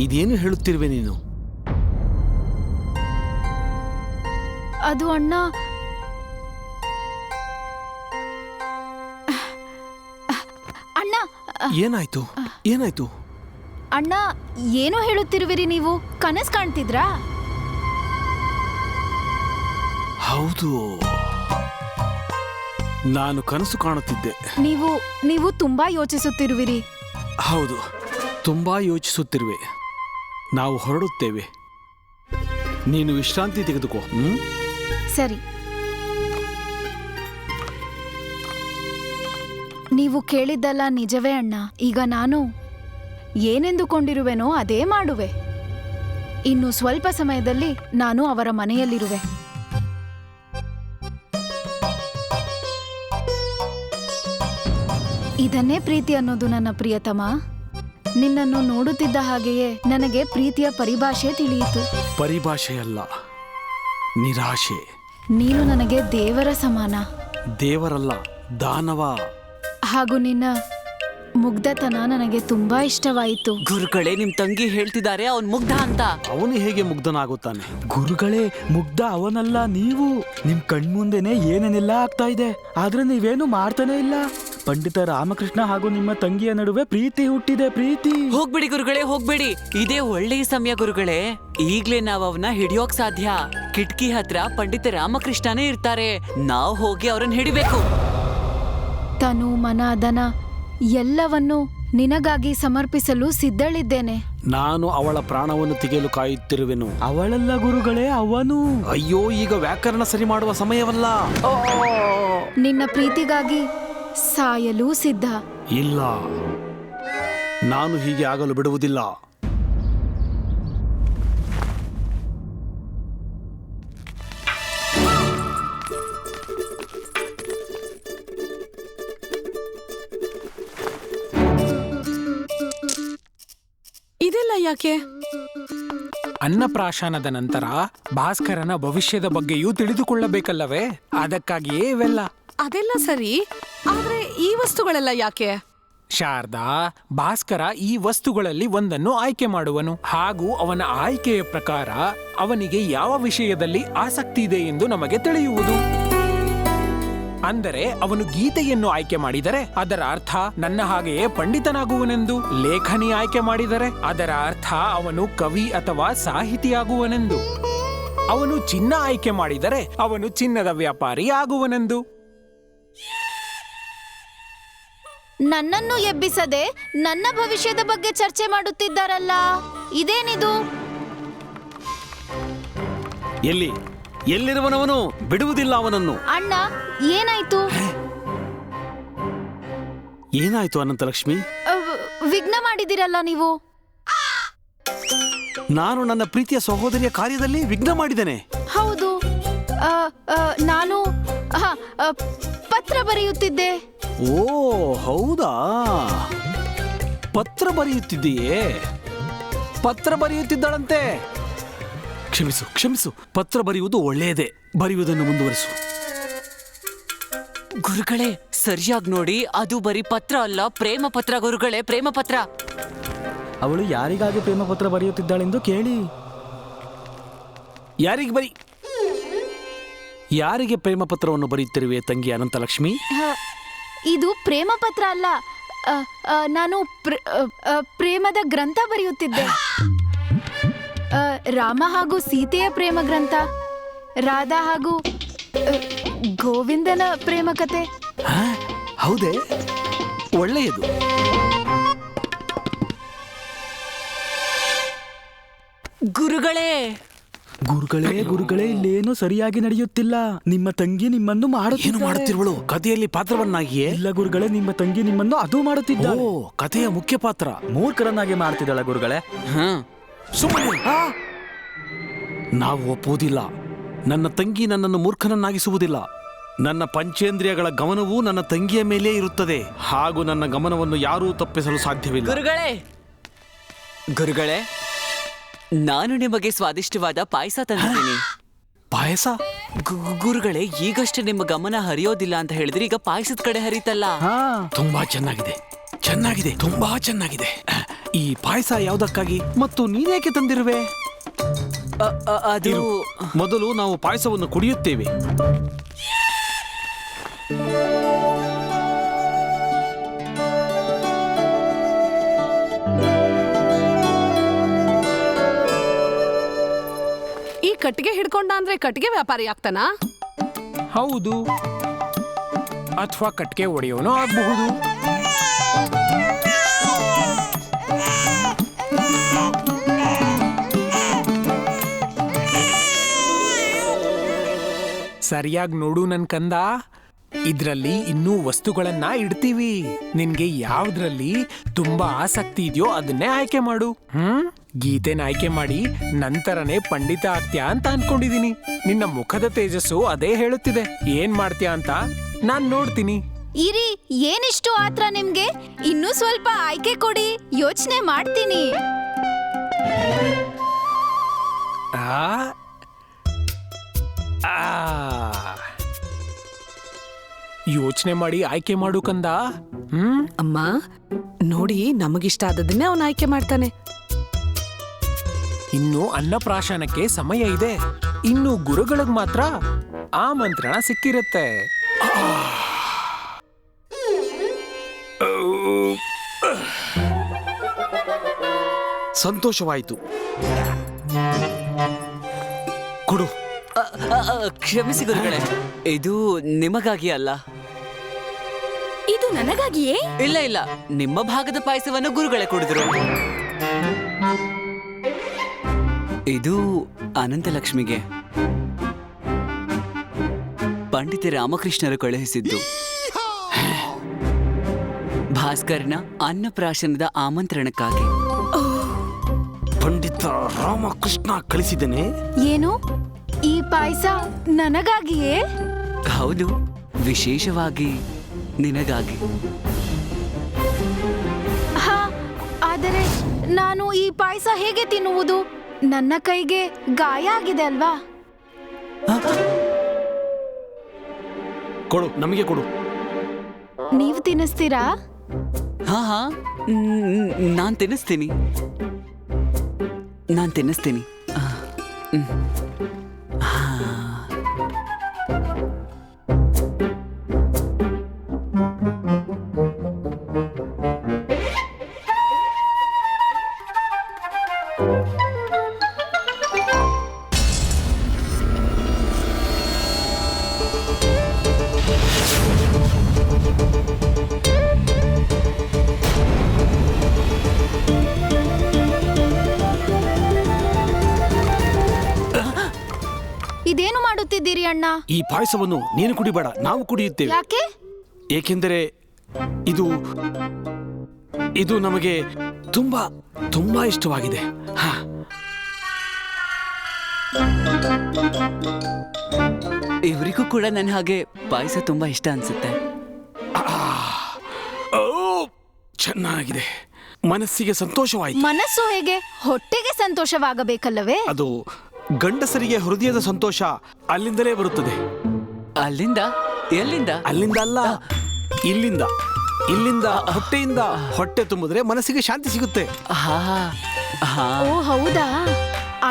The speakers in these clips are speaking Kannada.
ಇದೇನು ಹೇಳುತ್ತಿರುವೆ ನೀನು? ಅದು ಅಣ್ಣ, ಅಣ್ಣ. ಏನಾಯ್ತು? ಏನಾಯ್ತು? ಅಣ್ಣ, ಏನೋ ಹೇಳುತ್ತಿರುವಿರಿ ನೀವು? ಕನಸು ಕಾಣ್ತಿದ್ರಾ? ಹೌದು, ನಾನು ಕನಸು ಕಾಣುತ್ತಿದ್ದೆ. ನೀವು ತುಂಬಾ ಯೋಚಿಸುತ್ತಿರುವಿರಿ. ಹೌದು, ತುಂಬಾ ಯೋಚಿಸುತ್ತಿರುವೆ. ನಾವು ಹೊರಡುತ್ತೇವೆ. ನೀನು ವಿಶ್ರಾಂತಿ ತೆಗೆದುಕೋ. ಸರಿ. ನೀವು ಕೇಳಿದ್ದಲ್ಲ ನಿಜವೇ ಅಣ್ಣ. ಈಗ ನಾನು ಏನೆಂದುಕೊಂಡಿರುವೆನೋ ಅದೇ ಮಾಡುವೆ. ಇನ್ನು ಸ್ವಲ್ಪ ಸಮಯದಲ್ಲಿ ನಾನು ಅವರ ಮನೆಯಲ್ಲಿರುವೆ. ಇದನ್ನೇ ಪ್ರೀತಿ ಅನ್ನೋದು ನನ್ನ ಪ್ರಿಯತಮ. ನಿನ್ನನ್ನು ನೋಡುತ್ತಿದ್ದ ಹಾಗೆಯೇ ನನಗೆ ಪ್ರೀತಿಯ ಪರಿಭಾಷೆ ತಿಳಿಯಿತು. ಪರಿಭಾಷೆಯಲ್ಲ, ನಿರಾಶೆ. ನೀನು ನನಗೆ ದೇವರ ಸಮಾನ. ದೇವರಲ್ಲ, ದಾನವ. ಹಾಗೂ ನಿನ್ನ ಮುಗ್ಧತನ ನನಗೆ ತುಂಬಾ ಇಷ್ಟವಾಯಿತು. ಗುರುಗಳೇ, ನಿಮ್ ತಂಗಿ ಹೇಳ್ತಿದ್ದಾರೆ ಅವನ್ ಮುಗ್ಧ ಅಂತ. ಅವನು ಹೇಗೆ ಮುಗ್ಧನಾಗುತ್ತಾನೆ? ಗುರುಗಳೇ, ಮುಗ್ಧ ಅವನಲ್ಲ, ನೀವು. ನಿಮ್ ಕಣ್ಮುಂದೆನೆ ಏನೇನೆಲ್ಲ ಆಗ್ತಾ ಇದೆ, ಆದ್ರೆ ನೀವೇನು ಮಾಡ್ತಾನೆ ಇಲ್ಲ. ಪಂಡಿತ ರಾಮಕೃಷ್ಣ ಹಾಗೂ ನಿಮ್ಮ ತಂಗಿಯ ನಡುವೆ ಪ್ರೀತಿ ಹುಟ್ಟಿದೆ. ಪ್ರೀತಿ. ಹೋಗ್ಬಿಡಿ ಗುರುಗಳೇ, ಹೋಗ್ಬೇಡಿ. ಇದೇ ಒಳ್ಳೆಯ ಸಮಯ ಗುರುಗಳೇ. ಈಗ್ಲೇ ನಾವ್ ಅವನ್ನ ಹಿಡಿಯೋಕ್ ಸಾಧ್ಯ. ಕಿಟಕಿ ಹತ್ರ ಪಂಡಿತ ರಾಮಕೃಷ್ಣನೇ ಇರ್ತಾರೆ. ನಾವ್ ಹೋಗಿ ಅವ್ರನ್ನ ಹಿಡಿಬೇಕು. ತನು, ಮನ, ಧನ ಎಲ್ಲವನ್ನೂ ನಿನಗಾಗಿ ಸಮರ್ಪಿಸಲು ಸಿದ್ಧಳಿದ್ದೇನೆ. ನಾನು ಅವಳ ಪ್ರಾಣವನ್ನು ತೆಗೆಯಲು ಕಾಯುತ್ತಿರುವೆನು. ಅವಳಲ್ಲ ಗುರುಗಳೇ, ಅವನು. ಅಯ್ಯೋ, ಈಗ ವ್ಯಾಕರಣ ಸರಿ ಮಾಡುವ ಸಮಯವಲ್ಲ. ನಿನ್ನ ಪ್ರೀತಿಗಾಗಿ ಸಾಯಲು ಸಿದ್ಧ. ಇಲ್ಲ, ನಾನು ಹೀಗೆ ಆಗಲು ಬಿಡುವುದಿಲ್ಲ. ಇದೆಲ್ಲ ಯಾಕೆ? ಅನ್ನಪ್ರಾಶನದ ನಂತರ ಭಾಸ್ಕರನ ಭವಿಷ್ಯದ ಬಗ್ಗೆಯೂ ತಿಳಿದುಕೊಳ್ಳಬೇಕಲ್ಲವೇ? ಅದಕ್ಕಾಗಿಯೇ ಇವೆಲ್ಲ. ಅದೆಲ್ಲ ಸರಿ, ಆದ್ರೆ ಈ ವಸ್ತುಗಳೆಲ್ಲ ಯಾಕೆ? ಶಾರದಾ, ಭಾಸ್ಕರ ಈ ವಸ್ತುಗಳಲ್ಲಿ ಒಂದನ್ನು ಆಯ್ಕೆ ಮಾಡುವನು. ಹಾಗೂ ಅವನ ಆಯ್ಕೆಯ ಪ್ರಕಾರ ಅವನಿಗೆ ಯಾವ ವಿಷಯದಲ್ಲಿ ಆಸಕ್ತಿ ಇದೆ ಎಂದು ನಮಗೆ ತಿಳಿಯುವುದು. ಅಂದರೆ ಅವನು ಗೀತೆಯನ್ನು ಆಯ್ಕೆ ಮಾಡಿದರೆ ಅದರ ಅರ್ಥ ನನ್ನ ಹಾಗೆಯೇ ಪಂಡಿತನಾಗುವನೆಂದು. ಲೇಖನಿ ಆಯ್ಕೆ ಮಾಡಿದರೆ ಅದರ ಅರ್ಥ ಅವನು ಕವಿ ಅಥವಾ ಸಾಹಿತಿಯಾಗುವನೆಂದು. ಅವನು ಚಿನ್ನ ಆಯ್ಕೆ ಮಾಡಿದರೆ ಅವನು ಚಿನ್ನದ ವ್ಯಾಪಾರಿ ಆಗುವನೆಂದು. ನನ್ನನ್ನು ಎಬ್ಬಿಸದೆ ನನ್ನ ಭವಿಷ್ಯದ ಬಗ್ಗೆ ಚರ್ಚೆ ಮಾಡುತ್ತಿದ್ದಾರಲ್ಲ, ಇದೇನಿದು? ಎಲ್ಲಿರುವನವನು? ಬಿಡುವುದಿಲ್ಲ ಅವನನ್ನು. ಅಣ್ಣ, ಏನಾಯ್ತು? ಏನಾಯ್ತು ಅನಂತಲಕ್ಷ್ಮಿ? ವಿಘ್ನ ಮಾಡಿದಿರಲ್ಲ ನೀವು. ನಾನು ನನ್ನ ಪ್ರೀತಿಯ ಸಹೋದರಿಯ ಕಾರ್ಯದಲ್ಲಿ ವಿಘ್ನ ಮಾಡಿದ್ದೇನೆ. ಹೌದು, ನಾನು ಪತ್ರ ಬರೆಯುತ್ತಿದ್ದೆ. ಓ ಹೌದಾ? ಪತ್ರ ಬರೆಯುತ್ತಿದ್ದೀಯೇ? ಪತ್ರ ಬರೆಯುತ್ತಿದ್ದಾಳಂತೆ. ಕ್ಷಮಿಸು ಕ್ಷಮಿಸು. ಪತ್ರ ಬರೆಯುವುದು ಒಳ್ಳೆಯದೇ. ಬರೆಯುವುದನ್ನು ಮುಂದುವರಿಸು. ಗುರುಗಳೇ, ಸರಿಯಾಗಿ ನೋಡಿ, ಅದು ಬರೀ ಪತ್ರ ಅಲ್ಲ, ಪ್ರೇಮ ಪತ್ರ ಗುರುಗಳೇ, ಪ್ರೇಮ ಪತ್ರ. ಅವಳು ಯಾರಿಗಾಗಿ ಪ್ರೇಮ ಪತ್ರ ಬರೆಯುತ್ತಿದ್ದಾಳೆಂದು ಕೇಳಿ. ಯಾರಿಗೆ ಪ್ರೇಮ ಪತ್ರವನ್ನು ಬರೆಯುತ್ತಿರುವೆ ತಂಗಿ ಅನಂತಲಕ್ಷ್ಮಿ? ಇದು ಪ್ರೇಮ ಪತ್ರ ಅಲ್ಲ, ನಾನು ಪ್ರೇಮದ ಗ್ರಂಥ ಬರೆಯುತ್ತಿದ್ದೆ. ರಾಮ ಹಾಗೂ ಸೀತೆಯ ಪ್ರೇಮ ಗ್ರಂಥ, ರಾಧಾ ಹಾಗೂ ಗೋವಿಂದನ ಪ್ರೇಮ ಕತೆ. ಹೌದೇ? ಒಳ್ಳೆಯದು. ಗುರುಗಳೇ ಗುರುಗಳೇ ಗುರುಗಳೇ, ಇಲ್ಲೇನೋ ಸರಿಯಾಗಿ ನಡೆಯುತ್ತಿಲ್ಲ. ನಿಮ್ಮ ತಂಗಿ ನಿಮ್ಮನ್ನು ಏನು ಮಾಡುತ್ತಿರುವಳು? ಕಥೆಯಲ್ಲಿ ಪಾತ್ರವನ್ನಾಗಿಯೇ? ಇಲ್ಲ ಗುರುಗಳೇ, ನಿಮ್ಮ ತಂಗಿ ನಿಮ್ಮನ್ನು ಅದು ಮಾಡುತ್ತಿದ್ದಾಳೆ. ಓ, ಕಥೆಯ ಮುಖ್ಯ ಪಾತ್ರ. ಮೂರ್ಖರನ್ನಾಗಿ ಮಾಡ್ತಿದ್ದಾಳೆ ಗುರುಗಳೇ. ಸುಮ್ಮನೆ. ನಾವು ಒಪ್ಪುವುದಿಲ್ಲ. ನನ್ನ ತಂಗಿ ನನ್ನನ್ನು ಮೂರ್ಖನನ್ನಾಗಿಸುವುದಿಲ್ಲ. ನನ್ನ ಪಂಚೇಂದ್ರಿಯಗಳ ಗಮನವೂ ನನ್ನ ತಂಗಿಯ ಮೇಲೆ ಇರುತ್ತದೆ. ಹಾಗೂ ನನ್ನ ಗಮನವನ್ನು ಯಾರೂ ತಪ್ಪಿಸಲು ಸಾಧ್ಯವಿಲ್ಲ. ಗುರುಗಳೇ, ನಾನು ನಿಮಗೆ ಸ್ವಾದಿಷ್ಟವಾದ ಪಾಯಸ ತಂದಿದ್ದೀನಿ. ಪಾಯಸ? ಗುರುಗಳೇ, ಈಗಷ್ಟೇ ನಿಮ್ಮ ಗಮನ ಹರಿಯೋದಿಲ್ಲ ಅಂತ ಹೇಳಿದ್ರೆ ಈಗ ಪಾಯಸದ ಕಡೆ ಹರಿತಲ್ಲ. ತುಂಬಾ ಚೆನ್ನಾಗಿದೆ, ಚೆನ್ನಾಗಿದೆ, ತುಂಬಾ ಚೆನ್ನಾಗಿದೆ. ಈ ಪಾಯಸ ಯಾವುದಕ್ಕಾಗಿ ಮತ್ತು ನೀನೇಕೆ ತಂದಿರುವೆ? ಅದು ಇರು. ಮೊದಲು ನಾವು ಪಾಯಸವನ್ನು ಕುಡಿಯುತ್ತೇವೆ. ಈ ಕಟ್ಟಿಗೆ ಹಿಡ್ಕೊಂಡ ಅಂದ್ರೆ ಕಟ್ಟಿಗೆ ವ್ಯಾಪಾರಿ ಆಗ್ತಾನಾ? ಹೌದು, ಅಥವಾ ಕಟ್ಗೆ ಒಡೆಯೋನೋ ಆಗಬಹುದು. ಸರಿಯಾಗಿ ನೋಡು ನನ್ ಕಂದ, ಇದ್ರಲ್ಲಿ ಇನ್ನೂ ವಸ್ತುಗಳನ್ನ ಇಡ್ತೀವಿ. ನಿನ್ಗೆ ಯಾವ್ದ್ರಲ್ಲಿ ತುಂಬಾ ಆಸಕ್ತಿ ಇದೆಯೋ ಅದನ್ನೇ ಆಯ್ಕೆ ಮಾಡು. ಗೀತೆನ ಆಯ್ಕೆ ಮಾಡಿ ನಂತರನೇ ಪಂಡಿತ ಆಗ್ತ್ಯಾ ಅಂತ ಅನ್ಕೊಂಡಿದೀನಿ. ನಿನ್ನ ಮುಖದ ತೇಜಸ್ಸು ಅದೇ ಹೇಳುತ್ತಿದೆ. ಏನ್ ಮಾಡ್ತೀಯಾ ಅಂತ ನಾನ್ ನೋಡ್ತೀನಿ. ಇರಿ, ಏನಿಷ್ಟು ಆತ್ರ ನಿಮ್ಗೆ? ಇನ್ನೂ ಸ್ವಲ್ಪ ಆಯ್ಕೆ ಕೊಡಿ, ಯೋಚನೆ ಮಾಡ್ತೀನಿ. ಆ ಯೋಚನೆ ಮಾಡಿ ಆಯ್ಕೆ ಮಾಡು ಕಂದ. ಅಮ್ಮ ನೋಡಿ, ನಮಗಿಷ್ಟ ಆದದನ್ನೇ ಅವನು ಆಯ್ಕೆ ಮಾಡ್ತಾನೆ. ಇನ್ನು ಅನ್ನಪ್ರಾಶನಕ್ಕೆ ಸಮಯ ಇದೆ. ಇನ್ನು ಗುರುಗಳಿಗೆ ಮಾತ್ರ ಆಮಂತ್ರಣ ಸಿಕ್ಕಿರುತ್ತೆ. ಸಂತೋಷವಾಯಿತು. ಕೊಡು. ಕ್ಷಮಿಸಿ ಗುರುಗಳೇ, ಇದು ನಿಮಗಾಗಿ ಅಲ್ಲ. ಇದು ನನಗಾಗಿಯೇ? ಇಲ್ಲ ಇಲ್ಲ, ನಿಮ್ಮ ಭಾಗದ ಪಾಯಸವನ್ನು ಗುರುಗಳೇ ಕುಡಿದ್ರು. ಇದು ಅನಂತಲಕ್ಷ್ಮಿಗೆ ಪಂಡಿತ ರಾಮಕೃಷ್ಣರು ಕಳುಹಿಸಿದ್ದು. ಭಾಸ್ಕರ್ನ ಅನ್ನಪ್ರಾಶನದ ಆಮಂತ್ರಣಕ್ಕಾಗಿ. ಪಂಡಿತ ರಾಮಕೃಷ್ಣ ಕಳಿಸಿದ್ದೇನೆ. ಏನು, ಈ ಪಾಯಸ ನನಗಾಗಿಯೇ? ಹೌದು, ವಿಶೇಷವಾಗಿ ನಿನಗಾಗಿ. ಹಾ, ಆದರೆ ನಾನು ಈ ಪಾಯಸ ಹೇಗೆ ತಿನ್ನುವುದು? ನನ್ನ ಕೈಗೆ ಗಾಯ ಆಗಿದೆ ಅಲ್ವಾ? ಕೊಡು, ನಮಗೆ ಕೊಡು. ನೀವು ತಿನ್ನಿಸ್ತೀರಾ? ಹಾ ಹಾ, ನಾನ್ ತಿನ್ನಿಸ್ತೀನಿ. ಇದೇನು ಮಾಡುತ್ತಿದ್ದೀರಿ ಅಣ್ಣ? ಈ ಪಾಯಸವನ್ನು ನೀನು ಕುಡಿಬೇಡ, ನಾವು ಕುಡಿಯುತ್ತೇವೆ. ಯಾಕೆ? ಏಕೆಂದರೆ ಇದು ಇದು ನಮಗೆ ತುಂಬಾ ತುಂಬಾ ಇಷ್ಟವಾಗಿದೆ. ಹಾ, ಇವರಿಗೂ ಕೂಡ ನನ್ನ ಹಾಗೆ ಪಾಯಸ ತುಂಬಾ ಇಷ್ಟ ಅನ್ಸುತ್ತೆ. ಓ, ಚೆನ್ನಾಗಿದೆ. ಮನಸ್ಸಿಗೆ ಸಂತೋಷವಾಯಿತು. ಮನಸ್ಸು ಹೇಗೆ? ಹೊಟ್ಟೆಗೆ ಸಂತೋಷವಾಗಬೇಕಲ್ಲವೇ? ಅದು ಗಂಡಸರಿಗೆ ಹೃದಯದ ಸಂತೋಷ ಅಲ್ಲಿಂದಲೇ ಬರುತ್ತದೆ. ಅಲ್ಲಿಂದ? ಎಲ್ಲಿಂದ? ಅಲ್ಲಿಂದ ಅಲ್ಲ, ಇಲ್ಲಿಂದ. ಇಲ್ಲಿಂದ ಹೊಟ್ಟೆಯಿಂದ. ಹೊಟ್ಟೆ ತುಂಬಿದ್ರೆ ಮನಸ್ಸಿಗೆ ಶಾಂತಿ ಸಿಗುತ್ತೆ. ಹಾ ಹಾ. ಓ ಹೌದಾ?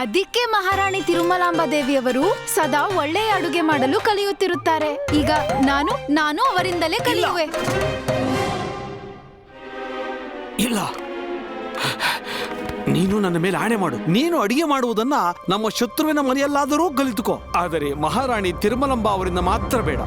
ಅದಕ್ಕೆ ಮಹಾರಾಣಿ ತಿರುಮಲಾಂಬ ದೇವಿಯವರು ಸದಾ ಒಳ್ಳೆಯ ಅಡುಗೆ ಮಾಡಲು ಕಲಿಯುತ್ತಿರುತ್ತಾರೆ. ಈಗ ನಾನು ಅವರಿಂದಲೇ ಕಲಿಯುವೆ. ಇಲ್ಲ, ನೀನು ನನ್ನ ಮೇಲೆ ಆಣೆ ಮಾಡು. ನೀನು ಅಡಿಗೆ ಮಾಡುವುದನ್ನ ನಮ್ಮ ಶತ್ರುವಿನ ಮನೆಯಲ್ಲಾದರೂ ಕಲಿತುಕೋ, ಆದರೆ ಮಹಾರಾಣಿ ತಿರುಮಲಾಂಬ ಅವರಿಂದ ಮಾತ್ರ ಬೇಡ.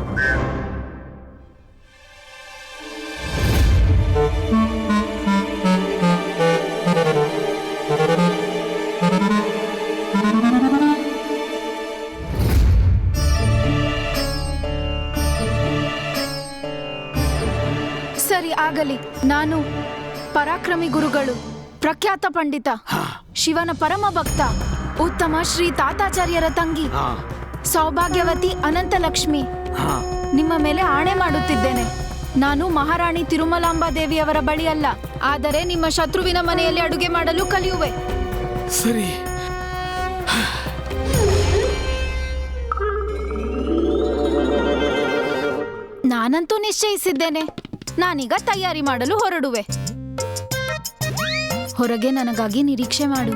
ಸರಿ, ಆಗಲಿ. ನಾನು ಪರಾಕ್ರಮಿ ಗುರುಗಳು, ಪ್ರಖ್ಯಾತ ಪಂಡಿತ, ಶಿವನ ಪರಮ ಭಕ್ತ, ಉತ್ತಮ ಶ್ರೀ ತಾತಾಚಾರ್ಯರ ತಂಗಿ, ಸೌಭಾಗ್ಯವತಿ ಅನಂತಲಕ್ಷ್ಮಿ, ನಿಮ್ಮ ಮೇಲೆ ಆಣೆ ಮಾಡುತ್ತಿದ್ದೇನೆ. ನಾನು ಮಹಾರಾಣಿ ತಿರುಮಲಾಂಬ ದೇವಿಯವರ ಬಳಿ ಅಲ್ಲ, ಆದರೆ ನಿಮ್ಮ ಶತ್ರುವಿನ ಮನೆಯಲ್ಲಿ ಅಡುಗೆ ಮಾಡಲು ಕಲಿಯುವೆ. ಸರಿ. ನಾನಂತೂ ನಿಶ್ಚಯಿಸಿದ್ದೇನೆ. ನಾನೀಗ ತಯಾರಿ ಮಾಡಲು ಹೊರಡುವೆ. ಹೊರಗೆ ನನಗಾಗಿ ನಿರೀಕ್ಷೆ ಮಾಡು.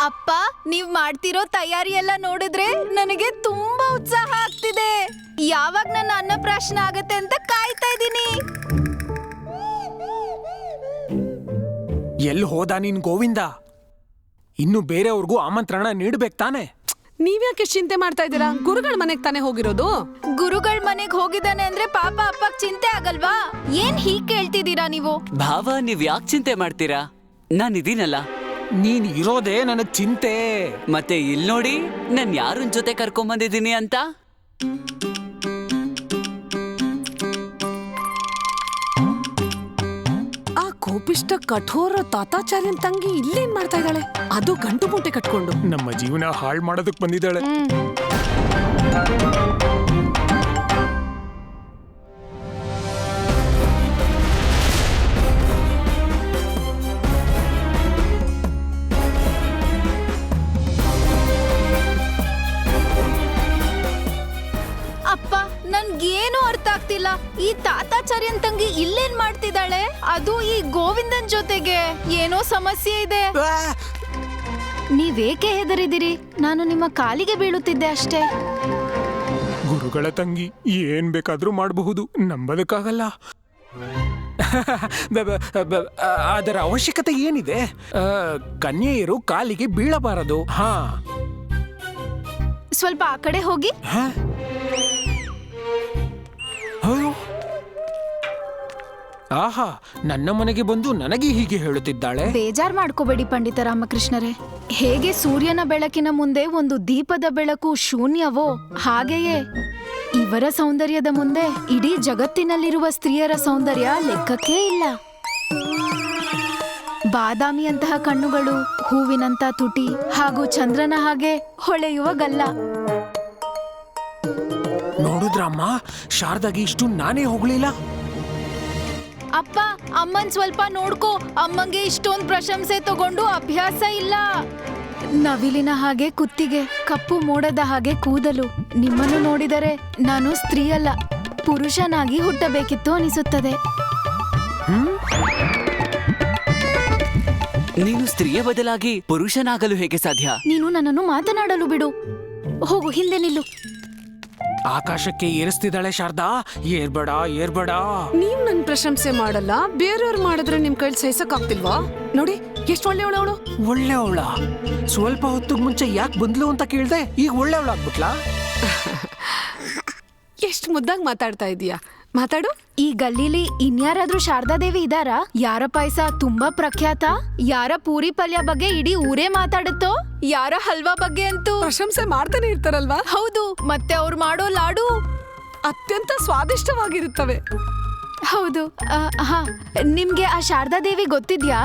ಅಪ್ಪ, ನೀವ್ ಮಾಡ್ತಿರೋ ತಯಾರಿ ಎಲ್ಲ ನೋಡಿದ್ರೆ ನನಗೆ ತುಂಬಾ ಉತ್ಸಾಹ ಆಗ್ತಿದೆ. ಯಾವಾಗ ನನ್ನ ಅನ್ನಪ್ರಾಶನ ಆಗತ್ತೆ ಅಂತ ಕಾಯ್ತಾ ಇದ್ದೀನಿ. ಎಲ್ಲಿ ಹೋದ ನೀನ್ ಗೋವಿಂದ? ಇನ್ನು ಬೇರೆಯವ್ರಿಗೂ ಆಮಂತ್ರಣ ನೀಡ್ಬೇಕು ತಾನೆ? ನೀವ್ಯಾಕೆ ಚಿಂತೆ ಮಾಡ್ತಾ ಇದ್ದೀರಾ? ಗುರುಗಳ ಮನೆಗ್ ತಾನೇ ಹೋಗಿರೋದು. ಗುರುಗಳ್ ಮನೆಗ್ ಹೋಗಿದ್ದಾನೆ ಅಂದ್ರೆ ಪಾಪ ಅಪ್ಪಗ್ ಚಿಂತೆ ಆಗಲ್ವಾ? ಏನ್ ಹೀಗ್ ಕೇಳ್ತಿದ್ದೀರಾ ನೀವು? ಭಾವ, ನೀವ್ ಯಾಕೆ ಚಿಂತೆ ಮಾಡ್ತೀರಾ? ನಾನಿದೀನಲ್ಲ. ನೀನ್ ಇರೋದೇ ನನಗ್ ಚಿಂತೆ. ಮತ್ತೆ ಇಲ್ ನೋಡಿ, ನಾನ್ ಯಾರನ್ ಜೊತೆ ಕರ್ಕೊಂಬಂದಿದ್ದೀನಿ ಅಂತ. ಆ ಕೋಪಿಷ್ಟ ಕಠೋರ ತಾತಾಚಾರ್ಯನ್ ತಂಗಿ ಇಲ್ಲೇನ್ ಮಾಡ್ತಾ ಇದ್ದಾಳೆ? ಅದು ಗಂಟು ಮೂಟೆ ಕಟ್ಕೊಂಡು. ನಮ್ಮ ಜೀವನ ಹಾಳು ಮಾಡೋದಕ್ ಬಂದಿದ್ದಾಳೆ. ಅಪ್ಪ, ನನ್ಗೇನು ಅರ್ಥ ಆಗ್ತಿಲ್ಲ. ಈ ತಾತಾಚಾರ್ಯನ್ ತಂಗಿ ಇಲ್ಲೇನ್ ಮಾಡ್ತಿದ್ದಾಳೆ? ಅದು ಈ ಗೋವಿಂದನ್ ಜೊತೆಗೆ ಏನೋ ಸಮಸ್ಯೆ ಇದೆ. ನೀವೇಕೆ ಹೆದರಿದಿರಿ? ನಾನು ನಿಮ್ಮ ಕಾಲಿಗೆ ಬೀಳುತ್ತಿದ್ದೆ ಅಷ್ಟೇ. ಗುರುಗಳ ತಂಗಿ ಏನ್ ಬೇಕಾದ್ರೂ ಮಾಡಬಹುದು, ನಂಬದಕ್ಕಾಗಲ್ಲ. ಅದರ ಅವಶ್ಯಕತೆ ಏನಿದೆ? ಕನ್ಯೆಯರು ಕಾಲಿಗೆ ಬೀಳಬಾರದು. ಹಾ, ಸ್ವಲ್ಪ ಆ ಕಡೆ ಹೋಗಿ. ಆಹಾ, ನನ್ನ ಮನೆಗೆ ಬಂದು ನನಗೆ ಹೀಗೆ ಹೇಳುತ್ತಿದ್ದಾಳೆ. ಬೇಜಾರ್ ಮಾಡ್ಕೋಬೇಡಿ ಪಂಡಿತ ರಾಮಕೃಷ್ಣರೇ. ಹೇಗೆ ಸೂರ್ಯನ ಬೆಳಕಿನ ಮುಂದೆ ಒಂದು ದೀಪದ ಬೆಳಕು ಶೂನ್ಯವೋ, ಹಾಗೆಯೇ ಇವರ ಸೌಂದರ್ಯದ ಮುಂದೆ ಇಡೀ ಜಗತ್ತಿನಲ್ಲಿರುವ ಸ್ತ್ರೀಯರ ಸೌಂದರ್ಯ ಲೆಕ್ಕಕ್ಕೇ ಇಲ್ಲ. ಬಾದಾಮಿಯಂತಹ ಕಣ್ಣುಗಳು, ಹೂವಿನಂತ ತುಟಿ ಹಾಗೂ ಚಂದ್ರನ ಹಾಗೆ ಹೊಳೆಯುವ ಗಲ್ಲ. ನೋಡುದ್ರಮ್ಮ, ಶಾರದಾಗಿ ಇಷ್ಟು ನಾನೇ ಹೋಗ್ಲಿಲ್ಲ. ಅಪ್ಪ, ಅಮ್ಮನ್ ಸ್ವಲ್ಪ ನೋಡ್ಕೋ. ಅಮ್ಮಂಗೆ ಇಷ್ಟೊಂದು ಪ್ರಶಂಸೆ ತಗೊಂಡು ಅಭ್ಯಾಸ ಇಲ್ಲ. ನವಿಲಿನ ಹಾಗೆ ಕುತ್ತಿಗೆ, ಕಪ್ಪು ಮೋಡದ ಹಾಗೆ ಕೂದಲು. ನಿಮ್ಮನ್ನು ನೋಡಿದರೆ ನಾನು ಸ್ತ್ರೀಯಲ್ಲ, ಪುರುಷನಾಗಿ ಹುಟ್ಟಬೇಕಿತ್ತು ಅನಿಸುತ್ತದೆ. ನೀನು ಸ್ತ್ರೀಯ ಬದಲಾಗಿ ಪುರುಷನಾಗಲು ಹೇಗೆ ಸಾಧ್ಯ? ನೀನು ನನ್ನನ್ನು ಮಾತನಾಡಲು ಬಿಡು. ಹೋಗು, ಹಿಂದೆ ನಿಲ್ಲು. ಆಕಾಶಕ್ಕೆ ಏರಿಸ್ತಿದ್ದಾಳೆ ಶಾರದಾ. ಏರ್ಬೇಡ, ಏರ್ಬೇಡ. ನೀವ್ ನನ್ ಪ್ರಶಂಸೆ ಮಾಡಲ್ಲ, ಬೇರೆಯವ್ರು ಮಾಡಿದ್ರೆ ನಿಮ್ ಕೈಲಿ ಸಹಿಸಕ್ ಆಗ್ತಿಲ್ವಾ? ನೋಡಿ ಎಷ್ಟು ಒಳ್ಳೆಯವಳು ಅವಳು. ಒಳ್ಳೆಯವಳ? ಸ್ವಲ್ಪ ಹೊತ್ತು ಮುಂಚೆ ಯಾಕೆ ಬಂದ್ಲು ಅಂತ ಕೇಳ್ದೆ, ಈಗ ಒಳ್ಳೆಯವಳಾಗ್ಬಿಟ್ಲಾ? ಎಷ್ಟ್ ಮುದ್ದಾಗಿ ಮಾತಾಡ್ತಾ ಇದೀಯಾ. ಮಾತಾಡು. ಈ ಗಲ್ಲಿಲಿ ಇನ್ಯಾರಾದ್ರೂ ಶಾರದಾದೇವಿ ಇದಾರಾ? ಯಾರ ಪಾಯಸ ತುಂಬಾ ಪ್ರಖ್ಯಾತ? ಯಾರ ಪೂರಿ ಪಲ್ಯ ಬಗ್ಗೆ ಇಡೀ ಊರೇ ಮಾತಾಡುತ್ತೋ? ಯಾರ ಹಲ್ವಾ ಬಗ್ಗೆ ಅಂತೂ ಪ್ರಶಂಸೆ ಮಾಡ್ತಾನೆ ಇರ್ತಾರಲ್ವಾ? ಹೌದು, ಮತ್ತೆ ಅವ್ರು ಮಾಡೋ ಲಾಡು ಅತ್ಯಂತ ಸ್ವಾದಿಷ್ಟವಾಗಿರುತ್ತವೆ. ಹೌದು. ಹಾ, ನಿಮ್ಗೆ ಆ ಶಾರದಾದೇವಿ ಗೊತ್ತಿದ್ಯಾ?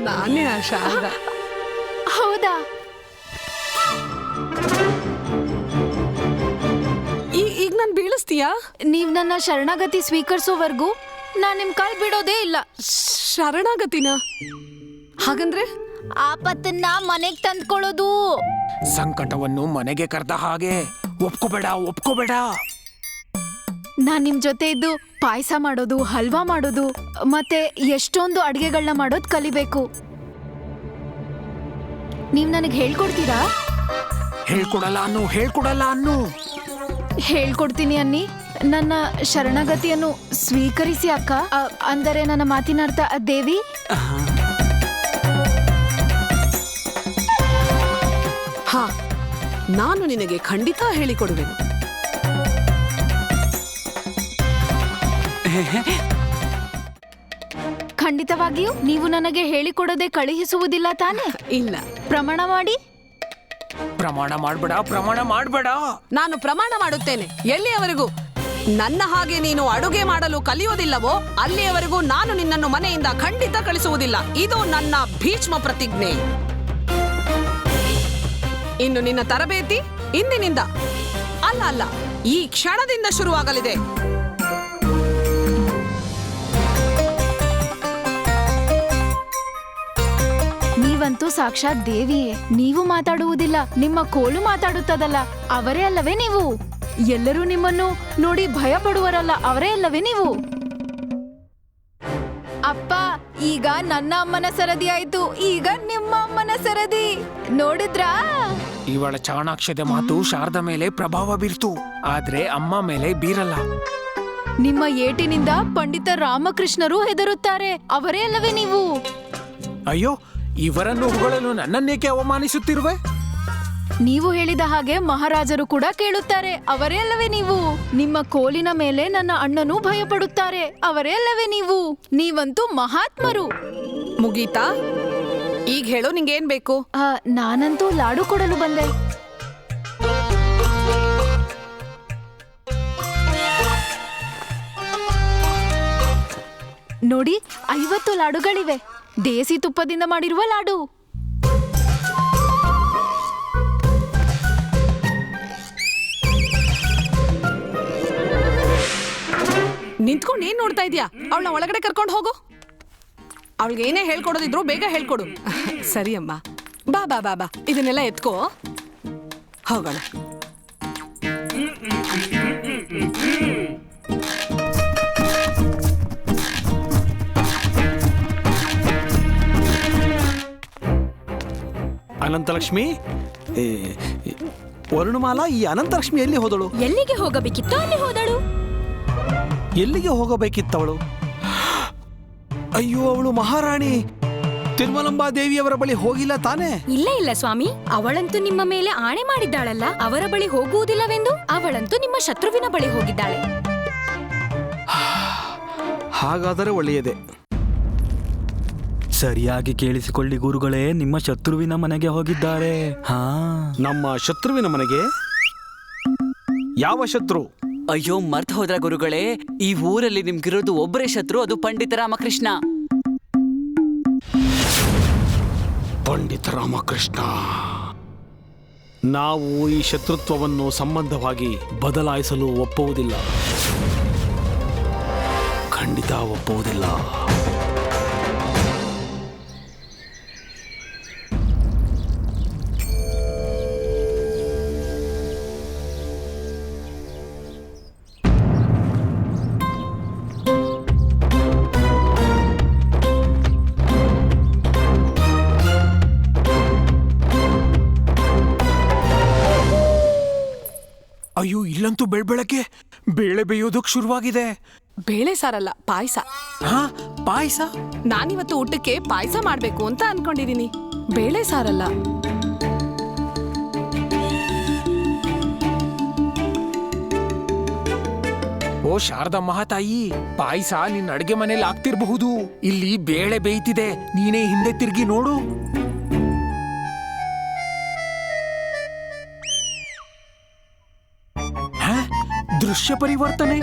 ನಾನೇ ಆ ಶಾರದಾ. ಹೌದಾ? ಈಗ ನನ್ ಬೀಳಿಸ್ತೀಯಾ? ನೀವ್ ನನ್ನ ಶರಣಾಗತಿ ಸ್ವೀಕರಿಸೋವರೆಗೂ ನಾನ್ ನಿಮ್ ಕಾಲ್ ಬಿಡೋದೇ ಇಲ್ಲ. ಶರಣಾಗತಿನ? ಹಾಗಂದ್ರೆ ಆಪತ್ತನ್ನ ಮನೆಗ್ ತಂದ್ಕೊಳ್ಳೋದು. ಸಂಕಟವನ್ನು ಮನೆಗೆ ಕರೆದ ಹಾಗೆ. ಒಪ್ಕೋಬೇಡ, ಒಪ್ಕೋಬೇಡ. ನಾನ್ ನಿಮ್ ಜೊತೆ ಇದ್ದು ಪಾಯಸ ಮಾಡೋದು, ಹಲ್ವಾ ಮಾಡೋದು, ಮತ್ತೆ ಎಷ್ಟೊಂದು ಅಡ್ಗೆಗಳನ್ನ ಮಾಡೋದ್ ಕಲಿಬೇಕು. ನೀವ್ ನನಗ್ ಹೇಳ್ಕೊಡ್ತೀರಾ? ಹೇಳ್ಕೊಡಲ್ಲ ಅನ್ನು, ಹೇಳ್ಕೊಡಲ್ಲ ಅನ್ನು. ಹೇಳ್ಕೊಡ್ತೀನಿ ಅನ್ನಿ. ನನ್ನ ಶರಣಾಗತಿಯನ್ನು ಸ್ವೀಕರಿಸಿ ಅಕ್ಕ. ಅಂದರೆ ನನ್ನ ಮಾತಿನರ್ಥ ದೇವಿ. ಹಾ, ನಾನು ನಿನಗೆ ಖಂಡಿತ ಹೇಳಿಕೊಡುವೆನು. ಖಂಡಿತವಾಗಿಯೂ ನೀವು ನನಗೆ ಹೇಳಿಕೊಡದೆ ಕಳುಹಿಸುವುದಿಲ್ಲ ತಾನೇ? ಇಲ್ಲ. ಪ್ರಮಾಣ ಮಾಡಿ. ಪ್ರಮಾಣ ಮಾಡ್ಬೇಡ, ಪ್ರಮಾಣ ಮಾಡ್ಬೇಡ. ನಾನು ಪ್ರಮಾಣ ಮಾಡುತ್ತೇನೆ. ಎಲ್ಲಿಯವರೆಗೂ ನನ್ನ ಹಾಗೆ ನೀನು ಅಡುಗೆ ಮಾಡಲು ಕಲಿಯುವುದಿಲ್ಲವೋ ಅಲ್ಲಿಯವರೆಗೂ ನಾನು ನಿನ್ನನ್ನು ಮನೆಯಿಂದ ಖಂಡಿತ ಕಳಿಸುವುದಿಲ್ಲ. ಇದು ನನ್ನ ಭೀಷ್ಮ ಪ್ರತಿಜ್ಞೆ. ಇನ್ನು ನಿನ್ನ ತರಬೇತಿ ಇಂದಿನಿಂದ ಅಲ್ಲ, ಈ ಕ್ಷಣದಿಂದ ಶುರುವಾಗಲಿದೆ. ನೀವಂತೂ ಸಾಕ್ಷಾತ್ ದೇವಿಯೇ. ನೀವು ಮಾತಾಡುವುದಿಲ್ಲ, ನಿಮ್ಮ ಕೋಲು ಮಾತಾಡುತ್ತದಲ್ಲ, ಅವರೇ ಅಲ್ಲವೇ ನೀವು? ಎಲ್ಲರೂ ನಿಮ್ಮನ್ನು ನೋಡಿ ಭಯ ಪಡುವರಲ್ಲ, ಅವರೇ ಅಲ್ಲವೇ ನೀವು? ಅಪ್ಪ, ಈಗ ನನ್ನ ಅಮ್ಮನ ಸರದಿ ಆಯ್ತು, ಈಗ ನಿಮ್ಮ ಅಮ್ಮನ ಸರದಿ. ನೋಡಿದ್ರಾ? ಇವಳ ಚಾಣಾಕ್ಷದ ಮಾತು ಶಾರದಾ ಮೇಲೆ ಪ್ರಭಾವ ಬೀರ್ತು, ಆದ್ರೆ ಅಮ್ಮ ಮೇಲೆ ಬೀರಲ್ಲ. ನಿಮ್ಮ ಏಟಿನಿಂದ ಪಂಡಿತ ರಾಮಕೃಷ್ಣರು ಹೆದರುತ್ತಾರೆ, ಅವರೇ ಅಲ್ಲವೇ ನೀವು? ಅಯ್ಯೋ, ಇವರನ್ನು ಹೊಗಳಲು ನನ್ನನ್ನೇಕೆ ಅವಮಾನಿಸುತ್ತಿರುವೆ? ನೀವು ಹೇಳಿದ ಹಾಗೆ ಮಹಾರಾಜರು ಕೂಡ ಕೇಳುತ್ತಾರೆ, ಅವರೇ ಅಲ್ಲವೇ ನೀವು? ನಿಮ್ಮ ಕೋಲಿನ ಮೇಲೆ ನನ್ನ ಅಣ್ಣನೂ ಭಯ ಪಡುತ್ತಾರೆ, ಅವರೇ ಅಲ್ಲವೇ ನೀವು? ನೀವಂತೂ ಮಹಾತ್ಮರು. ಮುಗೀತಾ? ಈಗ ಹೇಳು, ನಿಂಗೇನ್ ಬೇಕು? ನಾನಂತೂ ಲಾಡು ಕೊಡಲು ಬಂದೆ. ನೋಡಿ, 50 ಲಾಡುಗಳಿವೆ, ದೇಸಿ ತುಪ್ಪದಿಂದ ಮಾಡಿರುವ ಲಾಡು. ನಿಂತ್ಕೊಂಡು ಏನ್ ನೋಡ್ತಾ ಇದೀಯಾ? ಅವಳನ್ನ ಒಳಗಡೆ ಕರ್ಕೊಂಡು ಹೋಗು. ಅವಳಿಗೆ ಏನೇ ಹೇಳ್ಕೊಡೋದಿದ್ರು ಬೇಗ ಹೇಳ್ಕೊಡು. ಸರಿ ಅಮ್ಮ, ಬಾ ಬಾ ಬಾ ಬಾ, ಇದನ್ನೆಲ್ಲ ಎತ್ಕೋ, ಹೋಗೋಣ. ಅನಂತಲಕ್ಷ್ಮಿ, ವರುಣಮಾಲಾ, ಈ ಅನಂತಲಕ್ಷ್ಮಿ ಎಲ್ಲಿ ಹೋದಳು? ಎಲ್ಲಿಗೆ ಹೋಗಬೇಕಿತ್ತು ಅಲ್ಲಿ ಹೋದಳು. ಎಲ್ಲಿಗೆ ಹೋಗಬೇಕಿತ್ತವಳು? ಅಯ್ಯೋ, ಅವಳು ಮಹಾರಾಣಿ ತಿರುಮಲಂಬಾ ದೇವಿಯವರ ಬಳಿ ಹೋಗಿಲ್ಲ ತಾನೇ? ಇಲ್ಲ ಇಲ್ಲ ಸ್ವಾಮಿ, ಅವಳಂತೂ ನಿಮ್ಮ ಮೇಲೆ ಆಣೆ ಮಾಡಿದ್ದಾಳಲ್ಲ, ಅವರ ಬಳಿ ಹೋಗುವುದಿಲ್ಲವೆಂದು. ಅವಳಂತೂ ನಿಮ್ಮ ಶತ್ರುವಿನ ಬಳಿ ಹೋಗಿದ್ದಾಳೆ. ಹಾಗಾದರೆ ಒಳ್ಳೆಯದೇ. ಸರಿಯಾಗಿ ಕೇಳಿಸಿಕೊಳ್ಳಿ ಗುರುಗಳೇ, ನಿಮ್ಮ ಶತ್ರುವಿನ ಮನೆಗೆ ಹೋಗಿದ್ದಾರೆ. ನಮ್ಮ ಶತ್ರುವಿನ ಮನೆಗೆ? ಯಾವ ಶತ್ರು? ಅಯ್ಯೋ, ಮರ್ತ್ ಹೋದ್ರ ಗುರುಗಳೇ, ಈ ಊರಲ್ಲಿ ನಿಮ್ಗಿರೋದು ಒಬ್ಬರೇ ಶತ್ರು, ಅದು ಪಂಡಿತ ರಾಮಕೃಷ್ಣ. ಪಂಡಿತ ರಾಮಕೃಷ್ಣ, ನಾವು ಈ ಶತ್ರುತ್ವವನ್ನು ಸಂಬಂಧವಾಗಿ ಬದಲಾಯಿಸಲು ಒಪ್ಪುವುದಿಲ್ಲ, ಖಂಡಿತ ಒಪ್ಪುವುದಿಲ್ಲ. ಅಯ್ಯೋ, ಇಲ್ಲಂತೂ ಬೆಳ್ಬೆಳಗ್ಗೆ ಬೇಳೆ ಬೇಯೋದಕ್ ಶುರುವಾಗಿದೆ. ಬೇಳೆ ಸಾರಲ್ಲ, ಪಾಯಸ. ಹಾ, ಪಾಯಸ? ನಾನಿವತ್ತು ಊಟಕ್ಕೆ ಪಾಯಸ ಮಾಡ್ಬೇಕು ಅಂತ ಅನ್ಕೊಂಡಿದೀನಿ, ಬೇಳೆ ಸಾರಲ್ಲ. ಓ ಶಾರದಾ ಮಹಾತಾಯಿ, ಪಾಯಸ ನಿನ್ನ ಅಡ್ಗೆ ಮನೇಲಿ ಆಗ್ತಿರ್ಬಹುದು. ಇಲ್ಲಿ ಬೇಳೆ ಬೇಯ್ತಿದೆ, ನೀನೇ ಹಿಂದೆ ತಿರ್ಗಿ ನೋಡು. ದೃಶ್ಯ ಪರಿವರ್ತನೆ.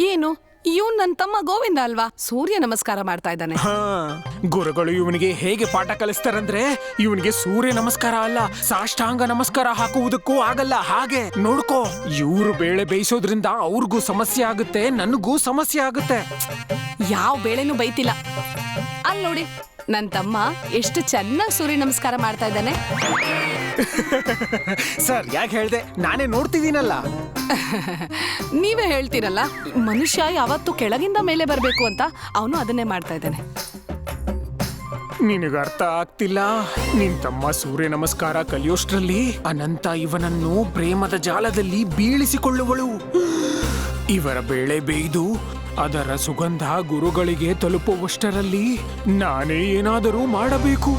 ಏನು, ಇವನ್ ನನ್ನ ತಮ್ಮ ಗೋವಿಂದ ಅಲ್ವಾ? ಸೂರ್ಯ ನಮಸ್ಕಾರ ಮಾಡ್ತಾ ಇದ್ದಾನೆ. ಗುರುಗಳು ಇವನಿಗೆ ಹೇಗೆ ಪಾಠ ಕಲಿಸ್ತಾರಂದ್ರೆ, ಇವನಿಗೆ ಸೂರ್ಯ ನಮಸ್ಕಾರ ಅಲ್ಲ, ಸಾಷ್ಟಾಂಗ ನಮಸ್ಕಾರ ಹಾಕುವುದಕ್ಕೂ ಆಗಲ್ಲ. ಹಾಗೆ ನೋಡ್ಕೋ, ಇವ್ರು ಬೇಳೆ ಬೇಯಿಸೋದ್ರಿಂದ ಅವ್ರಿಗೂ ಸಮಸ್ಯೆ ಆಗುತ್ತೆ, ನನಗೂ ಸಮಸ್ಯೆ ಆಗುತ್ತೆ. ಯಾವ ಬೇಳೆನೂ ಬೈತಿಲ್ಲ. ಅಲ್ಲಿ ನೋಡಿ, ನನ್ನ ತಮ್ಮ ಎಷ್ಟು ಚೆನ್ನಾಗಿ ಸೂರ್ಯ ನಮಸ್ಕಾರ ಮಾಡ್ತಾ ಇದ್ದಾನೆ. ಸರ್, ಯಾಕೆ ಹೇಳ್ದೆ? ನಾನೇ ನೋಡ್ತಿದ್ದೀನಲ್ಲ. ನೀವೇ ಹೇಳ್ತೀರಲ್ಲ, ಮನುಷ್ಯ ಯಾವತ್ತು ಕೆಳಗಿಂದ ಮೇಲೆ ಬರಬೇಕು ಅಂತ, ಅವನು ಅದನ್ನೇ ಮಾಡ್ತಾ ಇದ್ದಾನೆ. ನಿನಗ ಅರ್ಥ ಆಗ್ತಿಲ್ಲ. ನಿನ್ ತಮ್ಮ ಸೂರ್ಯ ನಮಸ್ಕಾರ ಕಲಿಯೋಷ್ಟ್ರಲ್ಲಿ ಅನಂತ ಇವನನ್ನು ಪ್ರೇಮದ ಜಾಲದಲ್ಲಿ ಬೀಳಿಸಿಕೊಳ್ಳುವಳು. ಇವರ ಬೇಳೆ ಬೇಯ್ದು ಅದರ ಸುಗಂಧ ಗುರುಗಳಿಗೆ ತಲುಪುವಷ್ಟರಲ್ಲಿ ನಾನೇ ಏನಾದರೂ ಮಾಡಬೇಕು.